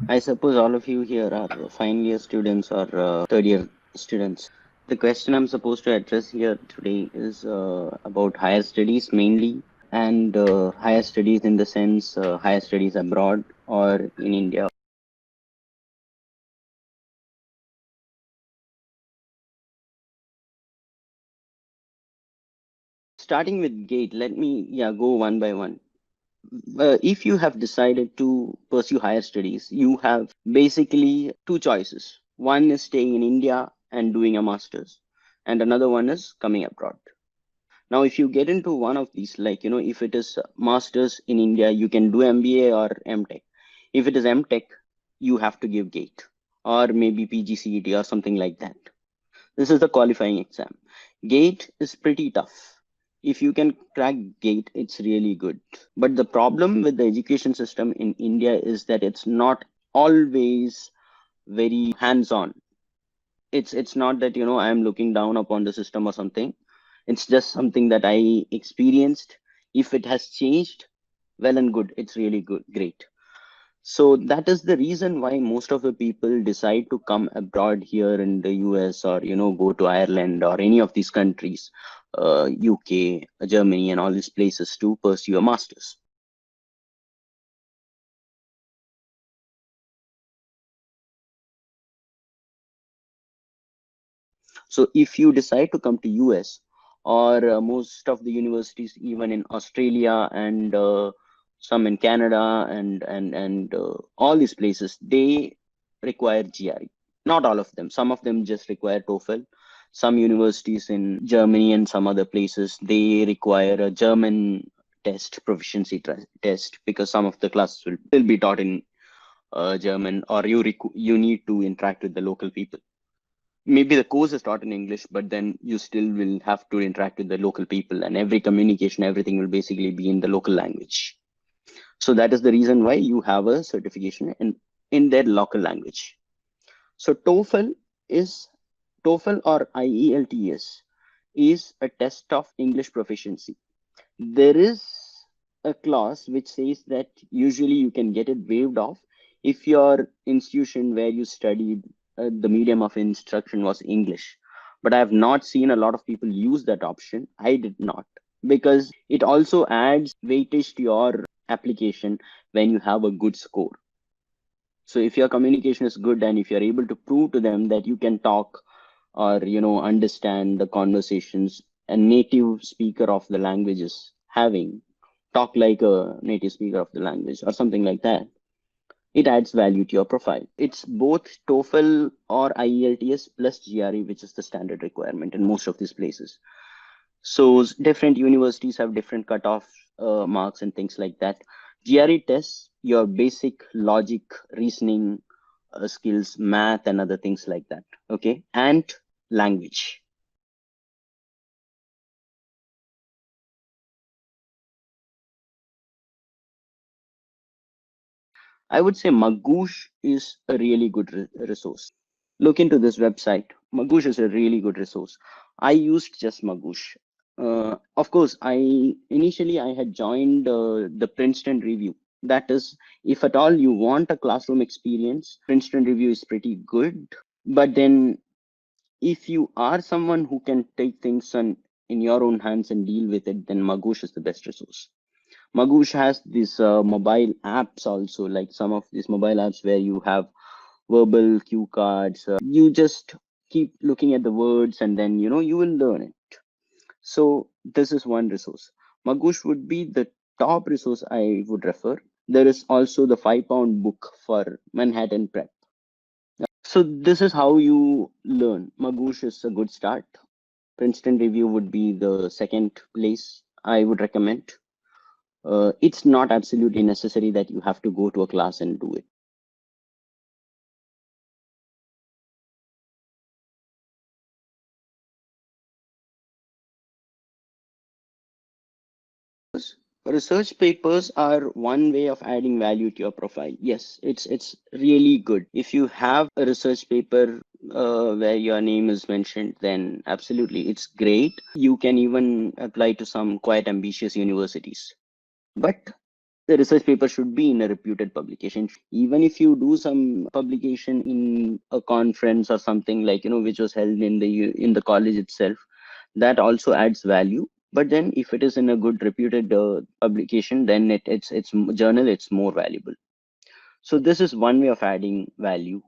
I suppose all of you here are final year students or third year students. The question I'm supposed to address here today is about higher studies mainly, and higher studies in the sense higher studies abroad or in India. Starting with GATE, let me go one by one. If you have decided to pursue higher studies, you have basically two choices. One is staying in India and doing a master's, and another one is coming abroad. Now, if you get into one of these, if it is master's in India, you can do MBA or MTech. If it is MTech, you have to give GATE or maybe PGCET or something like that. This is the qualifying exam. GATE is pretty tough. If you can crack GATE, it's really good. But the problem with the education system in India is that it's not always very hands-on. It's not that I'm looking down upon the system or something. It's just something that I experienced. If it has changed, well and good. It's really good, great. So that is the reason why most of the people decide to come abroad here in the US, or go to Ireland or any of these countries, UK, Germany, and all these places to pursue a master's. So if you decide to come to US, or most of the universities, even in Australia and some in Canada and all these places, they require GRE. Not all of them. Some of them just require TOEFL. Some universities in Germany and some other places, they require a German test, proficiency test, because some of the classes will still be taught in German, or you need to interact with the local people. Maybe the course is taught in English, but then you still will have to interact with the local people, and every communication, everything will basically be in the local language. So that is the reason why you have a certification in their local language. So is TOEFL or IELTS is a test of English proficiency. There is a clause which says that usually you can get it waived off if your institution where you studied, the medium of instruction was English. But I have not seen a lot of people use that option. I did not, because it also adds weightage to your application when you have a good score. So if your communication is good and if you're able to prove to them that you can talk or understand the conversations a native speaker of the language is having, talk like a native speaker of the language or something like that, it adds value to your profile. It's both TOEFL or IELTS plus GRE, which is the standard requirement in most of these places. So different universities have different cutoff marks and things like that. GRE tests your basic logic, reasoning skills, math, and other things like that. Okay, and language. I would say Magoosh is a really good resource. Look into this website. Magoosh is a really good resource. I used just Magoosh. Of course, I initially I had joined the Princeton Review. That is, if at all you want a classroom experience, Princeton Review is pretty good. But then, if you are someone who can take things in your own hands and deal with it, then Magoosh is the best resource. Magoosh has these mobile apps also, like some of these mobile apps where you have verbal cue cards. You just keep looking at the words and then you will learn it. So this is one resource. Magoosh would be the top resource I would refer. There is also the 5 pound book for Manhattan Prep. So this is how you learn. Magoosh is a good start. Princeton Review would be the second place I would recommend. It's not absolutely necessary that you have to go to a class and do it. Research papers are one way of adding value to your profile. Yes, it's really good. If you have a research paper where your name is mentioned, then absolutely it's great. You can even apply to some quite ambitious universities. But The research paper should be in a reputed publication. Even if you do some publication in a conference or something, like, which was held in the college itself, that also adds value. But then if it is in a good reputed publication, then it's journal, it's more valuable. So this is one way of adding value.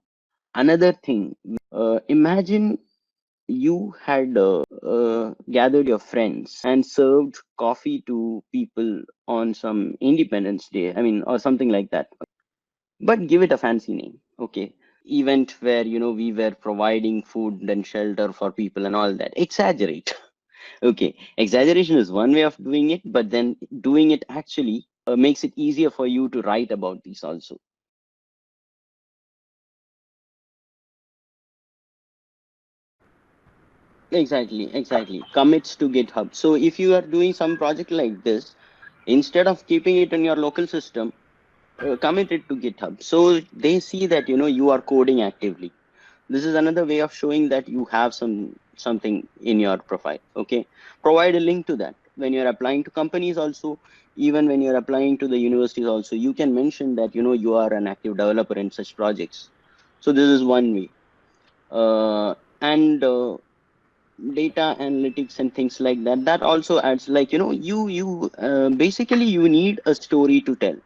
Another thing, imagine you had gathered your friends and served coffee to people on some Independence Day, I mean, or something like that. But give it a fancy name, okay? Event where, we were providing food and shelter for people and all that. Exaggerate. Okay, exaggeration is one way of doing it, but then doing it actually makes it easier for you to write about these also. Exactly. Commits to GitHub. So if you are doing some project like this, instead of keeping it in your local system, commit it to GitHub. So they see that, you are coding actively. This is another way of showing that you have something in your profile. Okay, provide a link to that when you're applying to companies also. Even when you're applying to the universities also, you can mention that, you are an active developer in such projects. So this is one way. And data analytics and things like that, that also adds, like, you basically you need a story to tell.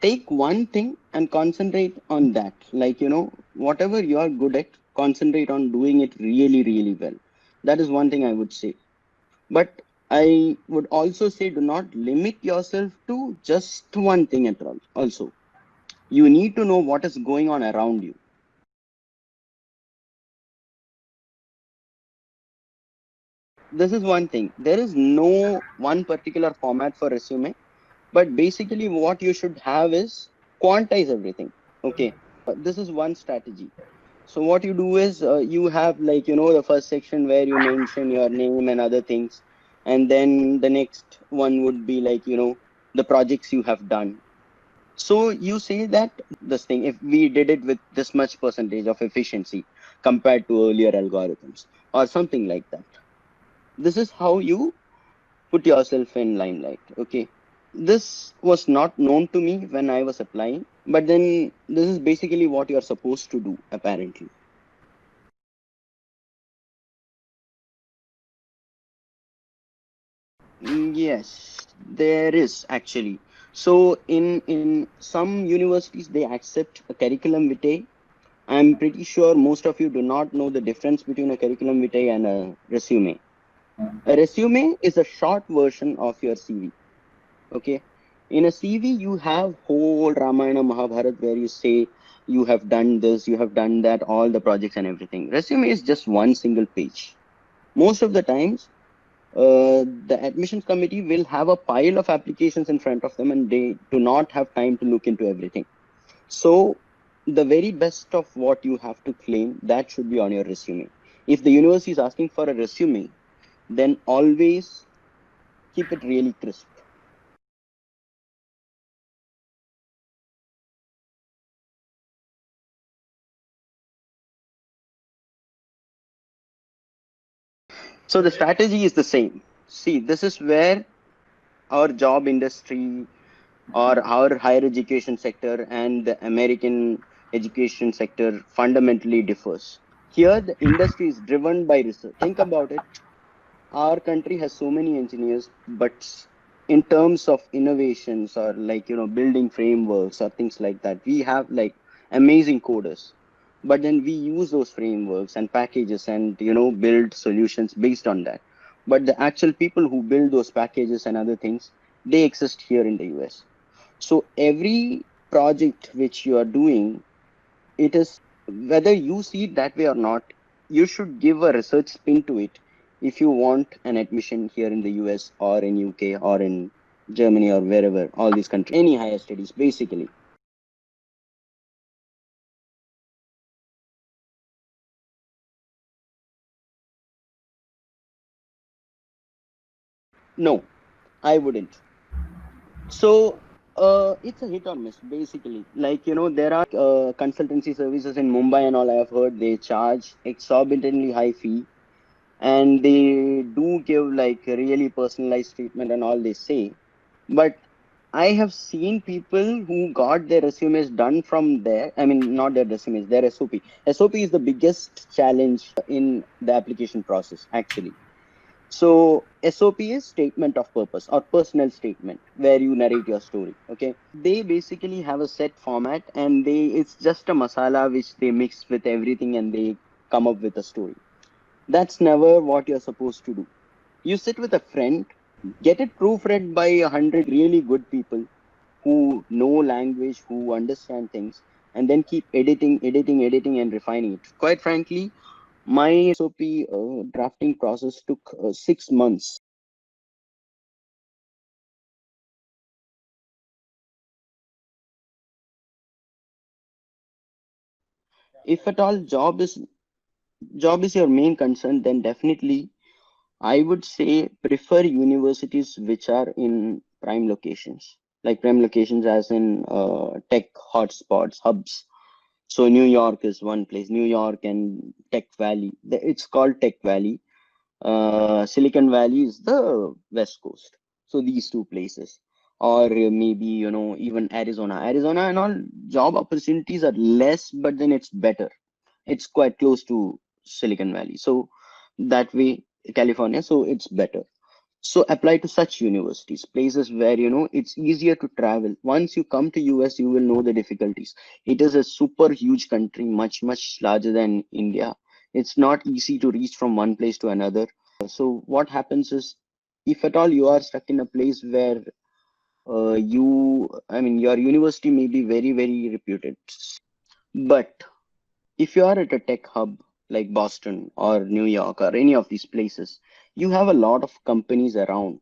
Take one thing and concentrate on that, like, whatever you are good at, concentrate on doing it really, really well. That is one thing I would say. But I would also say, do not limit yourself to just one thing at all. Also, you need to know what is going on around you. This is one thing. There is no one particular format for resume, but basically what you should have is quantize everything. Okay, this is one strategy. So what you do is, you have, like, the first section where you mention your name and other things, and then the next one would be, like, the projects you have done. So you say that this thing, if we did it with this much percentage of efficiency compared to earlier algorithms or something like that. This is how you put yourself in limelight. Okay, this was not known to me when I was applying, but then this is basically what you're supposed to do apparently. Yes, there is actually. So in some universities they accept a curriculum vitae. I'm pretty sure most of you do not know the difference between a curriculum vitae and a resume. A resume is a short version of your CV. Okay. In a CV, you have whole Ramayana Mahabharat where you say you have done this, you have done that, all the projects and everything. Resume is just one single page. Most of the times, the admissions committee will have a pile of applications in front of them and they do not have time to look into everything. So the very best of what you have to claim, that should be on your resume. If the university is asking for a resume, then always keep it really crisp. So the strategy is the same. See, this is where our job industry or our higher education sector and the American education sector fundamentally differs. Here, the industry is driven by research. Think about it. Our country has so many engineers, but in terms of innovations or, like, building frameworks or things like that, we have, like, amazing coders. But then we use those frameworks and packages and, build solutions based on that. But the actual people who build those packages and other things, they exist here in the US. So every project which you are doing, it is, whether you see it that way or not, you should give a research spin to it if you want an admission here in the US or in UK or in Germany or wherever, all these countries, any higher studies, basically. No, I wouldn't. So it's a hit or miss, basically. Like, there are consultancy services in Mumbai and all. I have heard they charge exorbitantly high fee, and they do give, like, really personalized treatment and all they say. But I have seen people who got their resumes done from there. I mean, not their resumes, their SOP. SOP is the biggest challenge in the application process, actually. So SOP is statement of purpose or personal statement where you narrate your story. Okay. They basically have a set format and it's just a masala which they mix with everything and they come up with a story. That's never what you're supposed to do. You sit with a friend, get it proofread by 100 really good people who know language, who understand things, and then keep editing, and refining it. Quite frankly, my SOP drafting process took 6 months. If at all job is your main concern, then definitely I would say prefer universities which are in prime locations, like prime locations as in tech hotspots, hubs. So New York is one place, New York and Tech Valley. It's called Tech Valley. Silicon Valley is the West Coast. So these two places, or maybe even Arizona. Arizona and all job opportunities are less, but then it's better. It's quite close to Silicon Valley. So that way, California. So it's better. So apply to such universities, places where it's easier to travel. Once you come to US, you will know the difficulties. It is a super huge country, much larger than India. It's not easy to reach from one place to another. So what happens is, if at all you are stuck in a place where I mean, your university may be very reputed, but if you are at a tech hub like Boston or New York or any of these places, you have a lot of companies around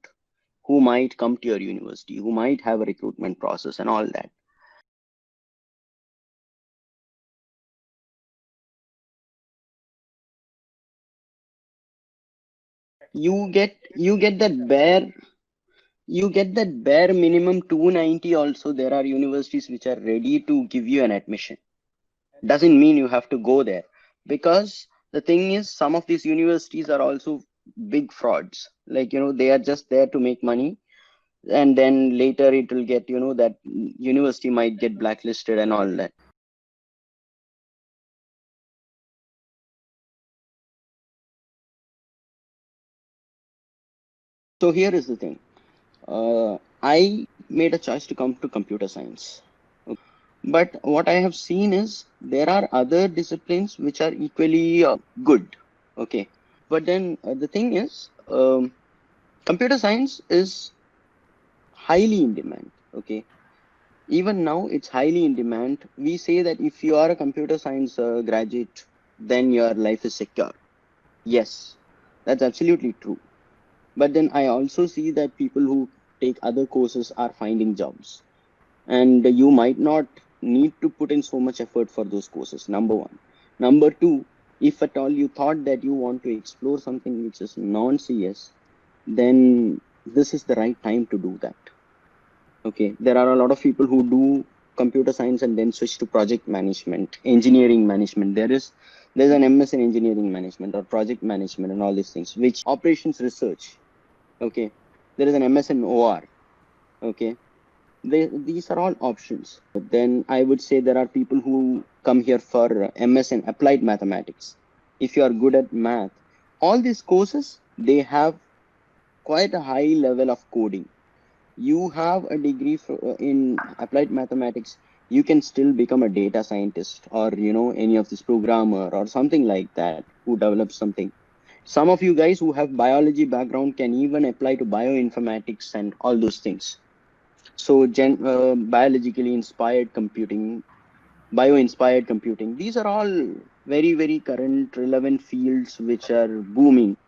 who might come to your university, who might have a recruitment process and all that. You get that bare minimum 290 also. There are universities which are ready to give you an admission. Doesn't mean you have to go there, because the thing is some of these universities are also big frauds. Like they are just there to make money, and then later it will get that university might get blacklisted and all that. So here is the thing. I made a choice to come to computer science. But what I have seen is there are other disciplines which are equally good. Okay. But then the thing is, computer science is highly in demand. Okay. Even now, it's highly in demand. We say that if you are a computer science graduate, then your life is secure. Yes, that's absolutely true. But then I also see that people who take other courses are finding jobs, and you might not need to put in so much effort for those courses. Number one. Number two, if at all you thought that you want to explore something which is non-CS, then this is the right time to do that. Okay, there are a lot of people who do computer science and then switch to project management, engineering management. There's an MS in engineering management or project management and all these things, which operations research. Okay, there is an MS in OR. Okay, these are all options. Then I would say there are people who come here for MS in applied mathematics. If you are good at math, all these courses, they have quite a high level of coding. You have a degree in applied mathematics, you can still become a data scientist, or any of this programmer or something like that, who develops something. Some of you guys who have biology background can even apply to bioinformatics and all those things. So biologically inspired computing, bio inspired computing, these are all very current relevant fields which are booming.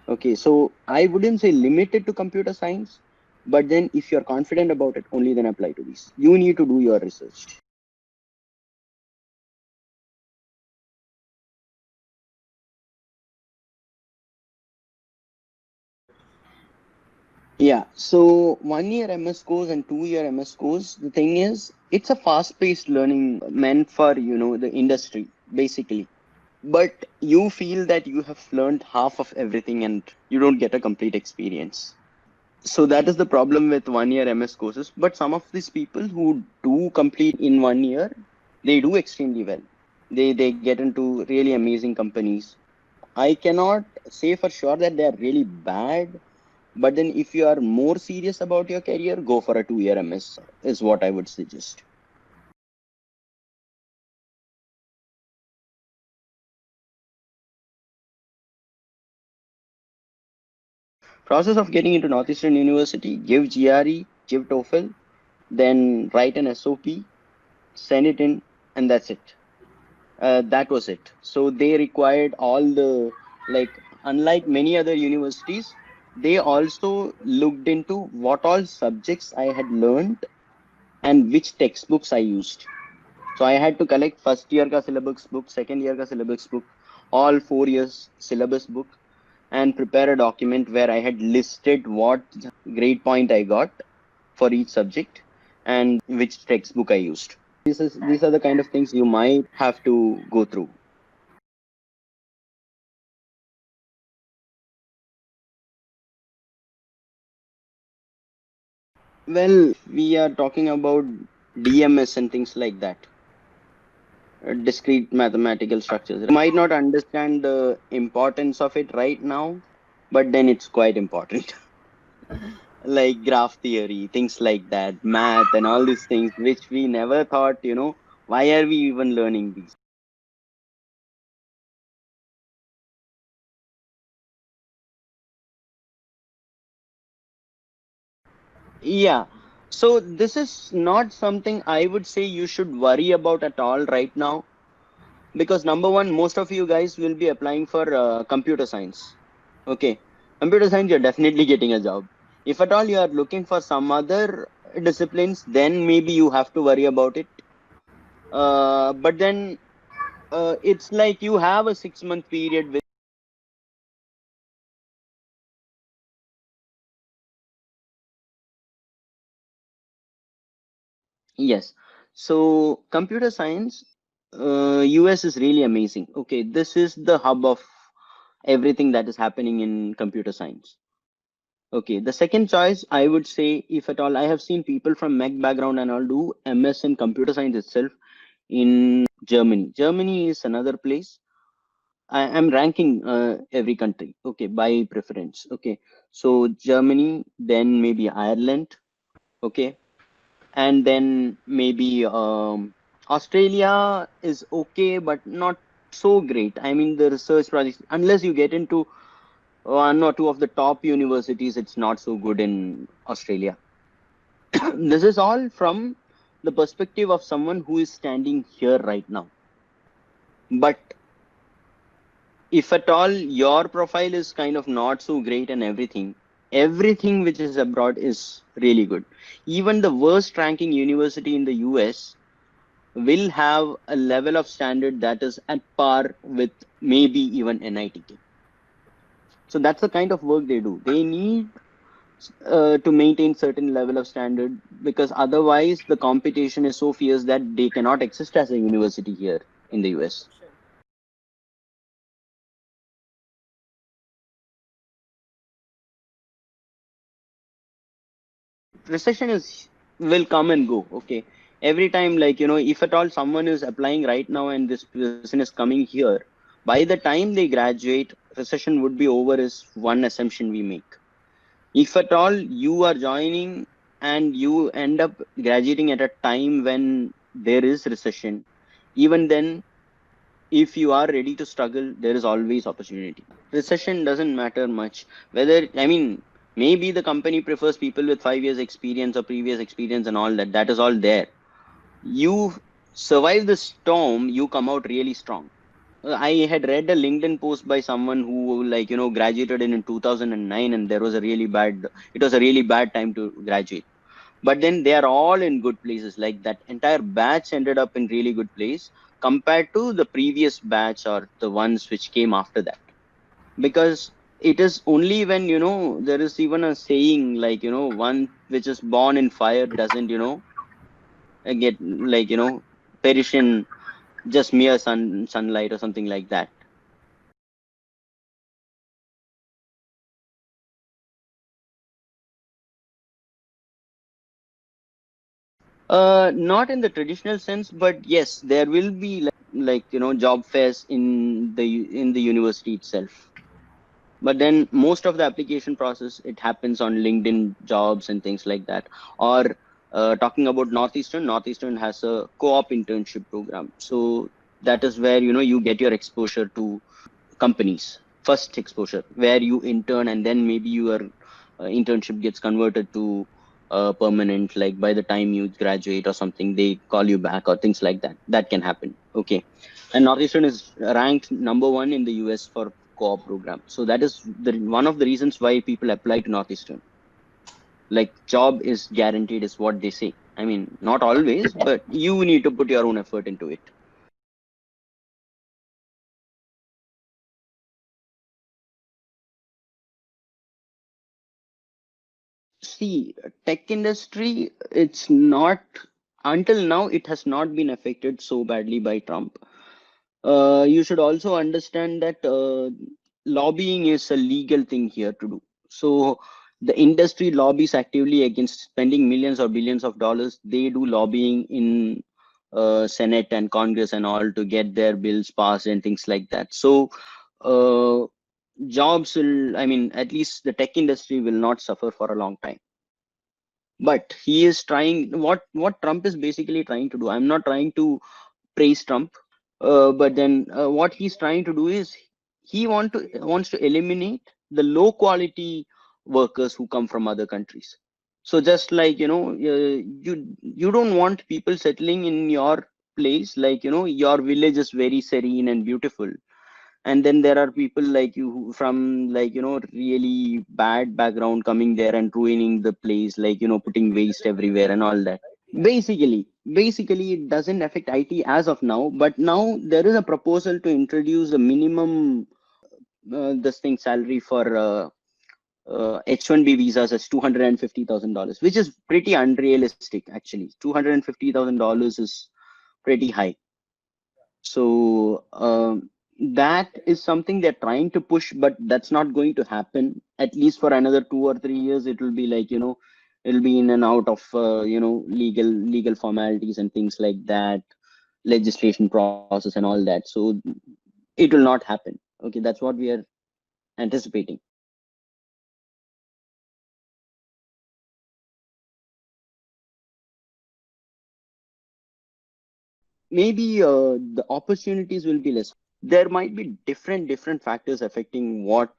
Okay, so I wouldn't say limited to computer science, but then if you're confident about it, only then apply to these. You need to do your research. Yeah, so 1 year MS course and 2 year MS course, the thing is, it's a fast paced learning meant for, the industry, basically. But you feel that you have learned half of everything and you don't get a complete experience. So that is the problem with 1 year MS courses. But some of these people who do complete in 1 year, they do extremely well. They get into really amazing companies. I cannot say for sure that they are really bad, but then if you are more serious about your career, go for a 2 year MS is what I would suggest. Process of getting into Northeastern University: give GRE, give TOEFL, then write an SOP, send it in, and that's it. That was it. So they required all the, like, unlike many other universities, they also looked into what all subjects I had learned and which textbooks I used. So I had to collect first year ka syllabus book, second year ka syllabus book, all 4 years syllabus book, and prepare a document where I had listed what grade point I got for each subject and which textbook I used. These are the kind of things you might have to go through. Well, we are talking about DMS and things like that, discrete mathematical structures. You might not understand the importance of it right now, but then it's quite important. Like graph theory, things like that, math, and all these things, which we never thought, why are we even learning these? Yeah. So this is not something I would say you should worry about at all right now, because number one, most of you guys will be applying for computer science. Okay, computer science, you're definitely getting a job. If at all you are looking for some other disciplines, then maybe you have to worry about it. But then it's like you have a 6 month period with. Yes. So computer science, US is really amazing. Okay, this is the hub of everything that is happening in computer science. Okay, the second choice, I would say, if at all, I have seen people from mech background and all do MS in computer science itself in Germany. Germany is another place. I am ranking every country, okay, by preference. Okay, so Germany, then maybe Ireland, okay, and then maybe Australia is okay, but not so great. I mean, the research projects, unless you get into one or two of the top universities, it's not so good in Australia. This is all from the perspective of someone who is standing here right now. But if at all your profile is kind of not so great and everything which is abroad is really good. Even the worst ranking university in the US will have a level of standard that is at par with maybe even NITK. So that's the kind of work they do. They need to maintain certain level of standard, because otherwise the competition is so fierce that they cannot exist as a university here in the US. Recession is will come and go. Okay, every time, like, if at all someone is applying right now and this person is coming here, by the time they graduate, recession would be over is one assumption we make. If at all you are joining and you end up graduating at a time when there is recession, even then, if you are ready to struggle, there is always opportunity. Recession doesn't matter much. Whether, I mean, maybe the company prefers people with 5 years experience or previous experience and all that. That is all there. You survive the storm, you come out really strong. I had read a LinkedIn post by someone who, like, graduated in 2009, and there was a really bad, it was a really bad time to graduate. But then they are all in good places. Like that entire batch ended up in really good place compared to the previous batch or the ones which came after that. Because it is only when, there is even a saying, like, one which is born in fire doesn't, get, like, perish in just mere sunlight or something like that. Not in the traditional sense, but yes, there will be job fairs in the university itself. But then most of the application process, it happens on LinkedIn jobs and things like that. Or talking about Northeastern has a co-op internship program. So that is where you get your exposure to companies, first exposure where you intern, and then maybe your internship gets converted to permanent, like by the time you graduate or something they call you back or things like that. That can happen. Okay. And Northeastern is ranked number one in the US for co-op program. So that is one of the reasons why people apply to Northeastern. Like, job is guaranteed is what they say. I mean, not always, but you need to put your own effort into it. See, tech industry, it's not, until now, it has not been affected so badly by Trump. You should also understand that lobbying is a legal thing here to do. So the industry lobbies actively against spending millions or billions of dollars. They do lobbying in Senate and Congress and all to get their bills passed and things like that. So uh, jobs will, I mean, at least the tech industry will not suffer for a long time. But he is trying, what Trump is basically trying to do, I'm not trying to praise Trump, but then what he's trying to do is he wants to eliminate the low quality workers who come from other countries. So just like you don't want people settling in your place, like your village is very serene and beautiful, and then there are people like you from really bad background coming there and ruining the place, like putting waste everywhere and all that. Basically it doesn't affect IT as of now, but now there is a proposal to introduce a minimum this thing salary for H1B visas as $250,000, which is pretty unrealistic actually. $250,000 is pretty high. So that is something they're trying to push, but that's not going to happen. At least for another 2 or 3 years, it will be like it'll be in and out of legal formalities and things like that, legislation process and all that. So it will not happen. Okay, that's what we are anticipating. Maybe the opportunities will be less. There might be different factors affecting what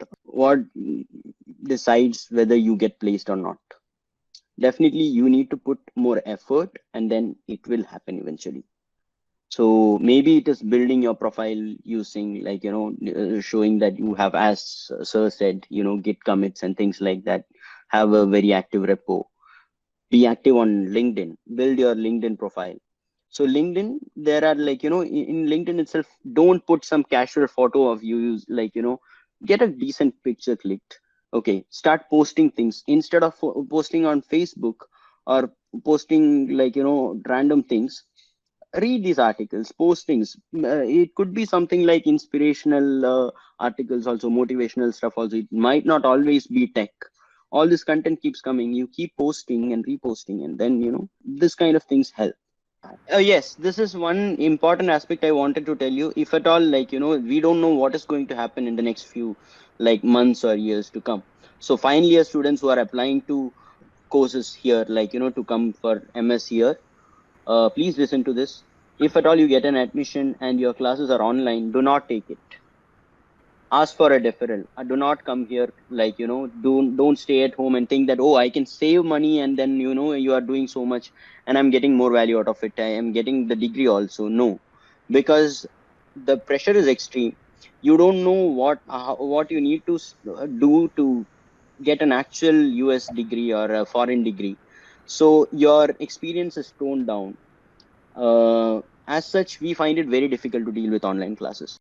decides whether you get placed or not. Definitely you need to put more effort, and then it will happen eventually. So maybe it is building your profile using showing that you have, as sir said, git commits and things like that. Have a very active repo. Be active on LinkedIn. Build your LinkedIn profile. So LinkedIn, there are in LinkedIn itself, don't put some casual photo of you. Get a decent picture clicked. Okay, start posting things instead of posting on Facebook or posting random things. Read these articles, post things. It could be something like inspirational articles, also motivational stuff. Also, it might not always be tech. All this content keeps coming. You keep posting and reposting, and then this kind of things help. Yes, this is one important aspect I wanted to tell you. If at all, we don't know what is going to happen in the next few months or years to come. So final year students who are applying to courses here, to come for MS here, please listen to this. If at all you get an admission and your classes are online, do not take it. Ask for a deferral. Do not come here, don't stay at home and think that, oh, I can save money, and then you are doing so much and I'm getting more value out of it. I am getting the degree also. No, because the pressure is extreme. You don't know what you need to do to get an actual US degree or a foreign degree. So your experience is toned down. As such, we find it very difficult to deal with online classes.